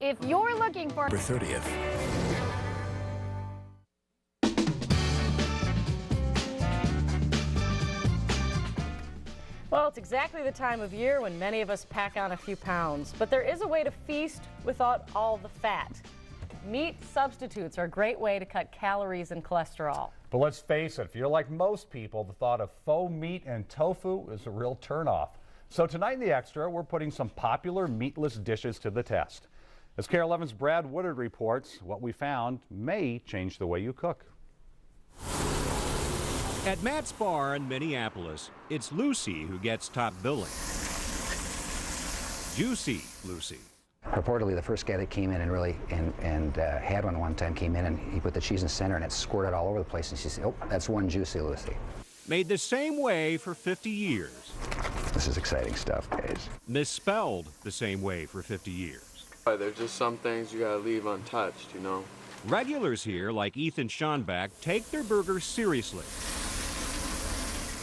If you're looking for 30th. Well, it's exactly the time of year when many of us pack on a few pounds, but there is a way to feast without all the fat. Meat substitutes are a great way to cut calories and cholesterol. But let's face it, if you're like most people, the thought of faux meat and tofu is a real turnoff. So tonight in the Extra, we're putting some popular meatless dishes to the test. As KARE 11's Brad Woodard reports, what we found may change the way you cook. At Matt's Bar in Minneapolis, it's Lucy who gets top billing. Juicy Lucy. Reportedly, the first guy that came in and really had one time came in and he put the cheese in the center and it squirted all over the place. And she said, "Oh, that's one Juicy Lucy." Made the same way for 50 years. This is exciting stuff, guys. Misspelled the same way for 50 years. There's just some things you gotta leave untouched, you know. Regulars here, like Ethan Schonbach, take their burgers seriously.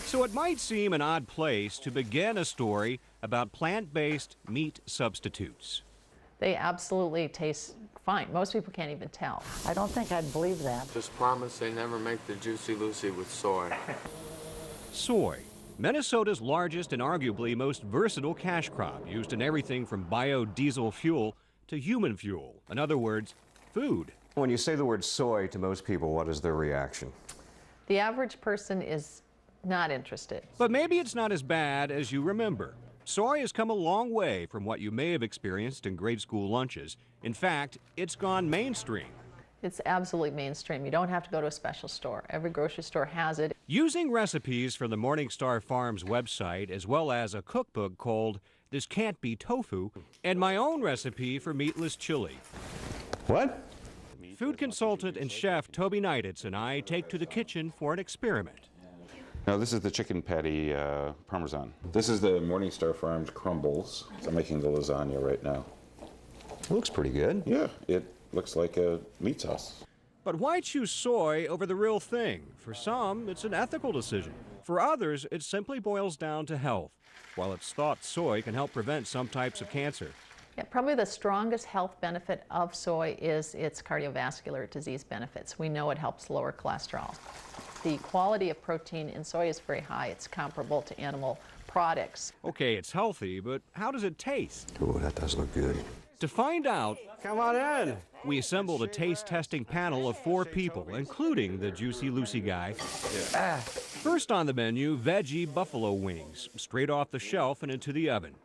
So it might seem an odd place to begin a story about plant-based meat substitutes. They absolutely taste fine. Most people can't even tell. I don't think I'd believe that. Just promise they never make the Juicy Lucy with soy. Soy, Minnesota's largest and arguably most versatile cash crop, used in everything from biodiesel fuel to human fuel. In other words, food. When you say the word soy to most people, what is their reaction? The average person is not interested. But maybe it's not as bad as you remember. Soy has come a long way from what you may have experienced in grade school lunches. In fact, it's gone mainstream. It's absolutely mainstream. You don't have to go to a special store. Every grocery store has it. Using recipes from the Morningstar Farms website, as well as a cookbook called This Can't Be Tofu, and my own recipe for meatless chili. What? Food consultant and chef Toby Neiditz and I take to the kitchen for an experiment. No, this is the chicken patty parmesan. This is the Morningstar Farms crumbles. I'm making the lasagna right now. Looks pretty good. Yeah, it looks like a meat sauce. But why choose soy over the real thing? For some, it's an ethical decision. For others, it simply boils down to health. While it's thought soy can help prevent some types of cancer. Yeah, probably the strongest health benefit of soy is its cardiovascular disease benefits. We know it helps lower cholesterol. The quality of protein in soy is very high. It's comparable to animal products. Okay, it's healthy, but how does it taste? Oh, that does look good. To find out, come on in. We assembled a taste testing panel of 4 people, including the Juicy Lucy guy. First on the menu, veggie buffalo wings, straight off the shelf and into the oven.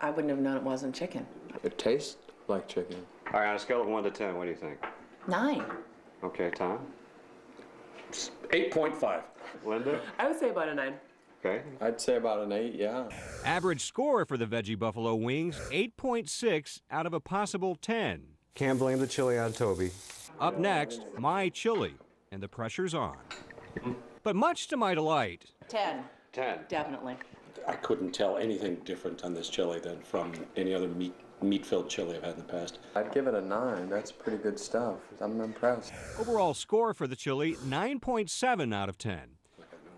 I wouldn't have known it wasn't chicken. It tastes like chicken. All right, on a scale of 1 to 10, what do you think? 9. Okay, Tom? 8.5. Linda? I would say about a 9. Okay. I'd say about an 8, yeah. Average score for the veggie buffalo wings, 8.6 out of a possible 10. Can't blame the chili on Toby. Up next, my chili, and the pressure's on. But much to my delight. 10. 10. Definitely. I couldn't tell anything different on this chili than from any other meat-filled chili I've had in the past. I'd give it a 9. That's pretty good stuff. I'm impressed. Overall score for the chili, 9.7 out of 10.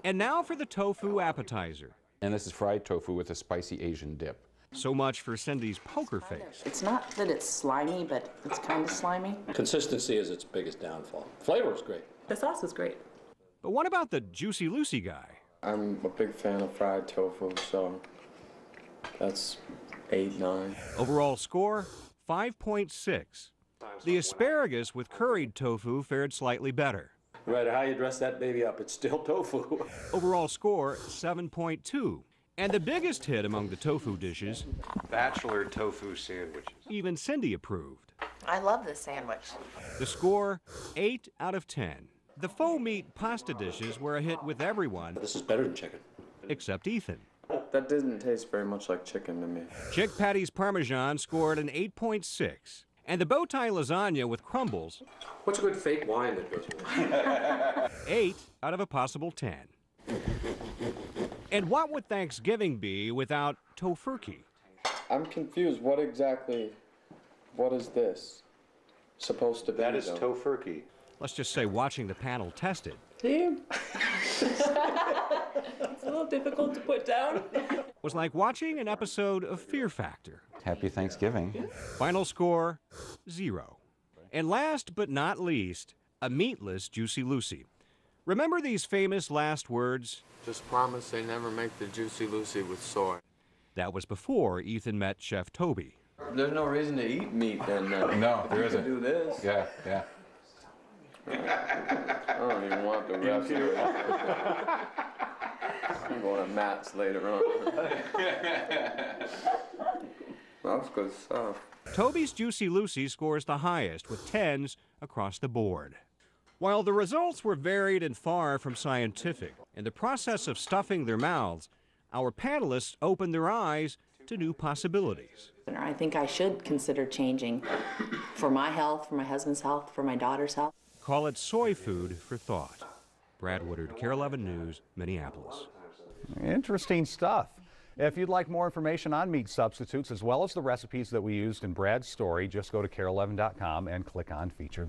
And now for the tofu appetizer. And this is fried tofu with a spicy Asian dip. So much for Cindy's poker face. It's not that it's slimy, but it's kind of slimy. Consistency is its biggest downfall. Flavor is great. The sauce was great. But what about the Juicy Lucy guy? I'm a big fan of fried tofu, so that's 8, 9. Overall score, 5.6. The asparagus with curried tofu fared slightly better. No matter how you dress that baby up, it's still tofu. Overall score, 7.2. And the biggest hit among the tofu dishes, Bachelor tofu sandwiches. even Cindy approved. I love this sandwich. The score, 8 out of 10. The faux meat pasta dishes were a hit with everyone. This is better than chicken. Except Ethan. That didn't taste very much like chicken to me. Chick Patty's Parmesan scored an 8.6. And the bow tie lasagna with crumbles. What's a good fake wine that goes with it? 8 out of a possible 10. And what would Thanksgiving be without tofurkey? I'm confused. What is this supposed to be? That is tofurkey. Let's just say watching the panel tested. See? It's a little difficult to put down. Was like watching an episode of Fear Factor. Happy Thanksgiving. Final score, 0. And last but not least, a meatless Juicy Lucy. Remember these famous last words? Just promise they never make the Juicy Lucy with soy. That was before Ethan met Chef Toby. There's no reason to eat meat then. No, there isn't. Do this. Yeah, yeah. I don't even want the rest of it. I'm going to Matt's later on. That's good stuff. Toby's Juicy Lucy scores the highest with 10s across the board. While the results were varied and far from scientific, in the process of stuffing their mouths, our panelists opened their eyes to new possibilities. I think I should consider changing for my health, for my husband's health, for my daughter's health. Call it soy food for thought. Brad Woodard, KARE 11 News, Minneapolis. Interesting stuff. If you'd like more information on meat substitutes as well as the recipes that we used in Brad's story, just go to KARE11.com and click on Featured.